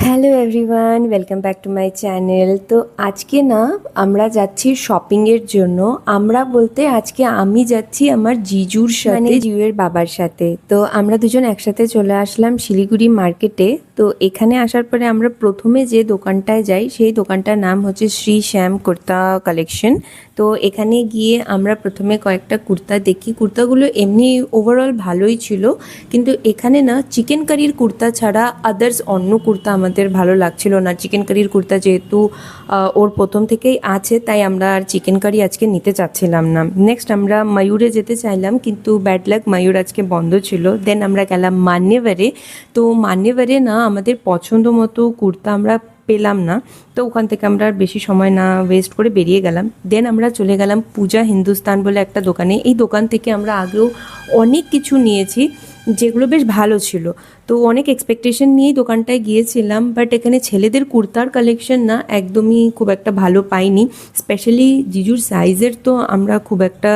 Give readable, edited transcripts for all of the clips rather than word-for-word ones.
Hello everyone, welcome back to my channel. তো আজকে না আমরা যাচ্ছি শপিংয়ের জন্য। আমরা বলতে আজকে আমি যাচ্ছি আমার জিজুর সাথে, মানে জিজুর বাবার সাথে। তো আমরা দুজন একসাথে চলে আসলাম শিলিগুড়ি মার্কেটে। তো এখানে আসার পরে আমরা প্রথমে যে দোকানটায় যাই সেই দোকানটার নাম হচ্ছে শ্রী শ্যাম কুর্তা কালেকশন। তো এখানে গিয়ে আমরা প্রথমে কয়েকটা কুর্তা দেখি। কুর্তাগুলো এমনি ওভারঅল ভালোই ছিল, কিন্তু এখানে না চিকেন কারির কুর্তা ছাড়া আদার্স অন্য কুর্তা আমাদের ভালো লাগছিল না। চিকেন কারির কুর্তা যেহেতু ওর প্রথম থেকেই আছে, তাই আমরা আর চিকেন কারি আজকে নিতে চাচ্ছিলাম না। নেক্সট আমরা ময়ূরে যেতে চাইলাম, কিন্তু ব্যাড লাক ময়ূর আজকে বন্ধ ছিল। দেন আমরা গেলাম মান্যেভারে। তো মান্যেভারে না আমাদের পছন্দ মতো কুর্তা আমরা পেলাম না, তো ওখান থেকে আমরা আর বেশি সময় না ওয়েস্ট করে বেরিয়ে গেলাম। দেন আমরা চলে গেলাম পূজা হিন্দুস্তান বলে একটা দোকানে। এই দোকান থেকে আমরা আগেও অনেক কিছু নিয়েছি যেগুলো বেশ ভালো ছিল। তো অনেক এক্সপেকটেশন নিয়েই দোকানটায় গিয়েছিলাম, বাট এখানে ছেলেদের কুর্তার কালেকশন না একদমই খুব একটা ভালো পাইনি। স্পেশালি জিজুর সাইজের তো আমরা খুব একটা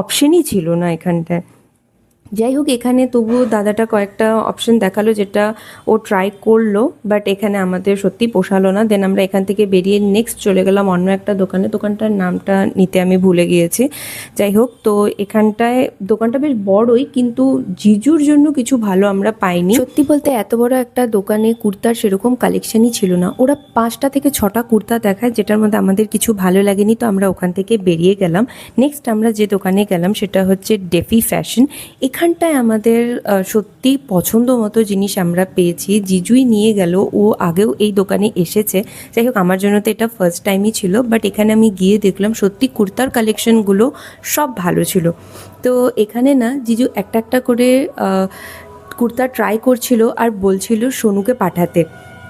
অপশনই ছিল না এখানটায়। যাই হোক, এখানে তবুও দাদাটা কয়েকটা অপশন দেখালো যেটা ও ট্রাই করলো, বাট এখানে আমাদের সত্যি পোষালো না। দেন আমরা এখান থেকে বেরিয়ে নেক্সট চলে গেলাম অন্য একটা দোকানে। দোকানটার নামটা নিতে আমি ভুলে গিয়েছি। যাই হোক, তো এখানটায় দোকানটা বেশ বড়ই, কিন্তু জিজুর জন্য কিছু ভালো আমরা পাইনি। সত্যি বলতে এত বড় একটা দোকানে কুর্তার সেরকম কালেকশনই ছিল না। ওরা 5টা থেকে 6টা কুর্তা দেখায়, যেটার মধ্যে আমাদের কিছু ভালো লাগেনি, তো আমরা ওখান থেকে বেরিয়ে গেলাম। নেক্সট আমরা যে দোকানে গেলাম সেটা হচ্ছে ডেফি ফ্যাশন। এখানটায় আমাদের সত্যি পছন্দ মতো জিনিস আমরা পেয়েছি। জিজুই নিয়ে গেল, ও আগেও এই দোকানে এসেছে। যাই হোক, আমার জন্য তো এটা ফার্স্ট টাইমই ছিল, বাট এখানে আমি গিয়ে দেখলাম সত্যি কুর্তার কালেকশনগুলো সব ভালো ছিল। তো এখানে না জিজু একটা একটা করে কুর্তা ট্রাই করছিল আর বলছিল সোনুকে পাঠাতে।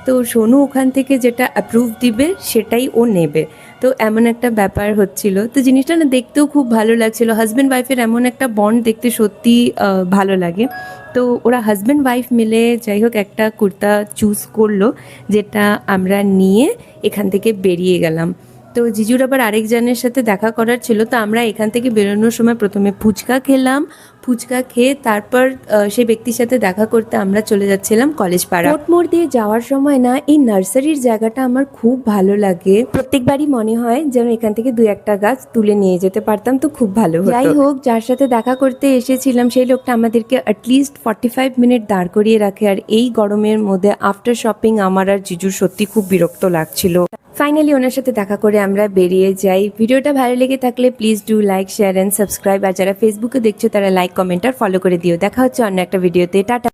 তো সোনু ওখান থেকে যেটা অ্যাপ্রুভ দিবে সেটাই ও নেবে। তো এমন একটা ব্যাপার হচ্ছিল। তো জিনিসটা না দেখতেও খুব ভালো লাগছিল। হাজব্যান্ড ওয়াইফের এমন একটা বন্ড দেখতে সত্যি ভালো লাগে। তো ওরা হাজব্যান্ড ওয়াইফ মিলে যাই হোক একটা কুর্তা চুজ করলো, যেটা আমরা নিয়ে এখান থেকে বেরিয়ে গেলাম। তো জিজুর আবার আরেকজনের সাথে দেখা করার ছিল, তো আমরা এখান থেকে বেরোনোর সময় প্রথমে ফুচকা খেলাম। ফুচকা খেয়ে তারপর সেই ব্যক্তির সাথে দেখা করতে আমরা চলে যাচ্ছিলাম কলেজ পাড়া। কোর্ট মোড় দিয়ে যাওয়ার সময় না এই নার্সারির জায়গাটা আমার খুব ভালো লাগে। প্রত্যেকবারই মনে হয় যেন এখান থেকে 2-1টা গাছ তুলে নিয়ে যেতে পারতাম, তো খুব ভালো হতো। যাই হোক, যার সাথে দেখা করতে এসেছিলাম সেই লোকটা আমাদেরকে অ্যাটলিস্ট 45 মিনিট দাঁড় করিয়ে রাখে। আর এই গরমের মধ্যে আফটার শপিং আমার আর জিজুর সত্যি খুব বিরক্ত লাগছিল। ফাইনালি ওনার সাথে দেখা করে আমরা বেরিয়ে যাই। ভিডিওটা ভালো লেগে থাকলে please do like, share and subscribe. আর যারা ফেসবুকে দেখছো তারা লাইক, কমেন্ট আর ফলো করে দিও। দেখা হচ্ছে অন্য একটা ভিডিওতে। টাটা।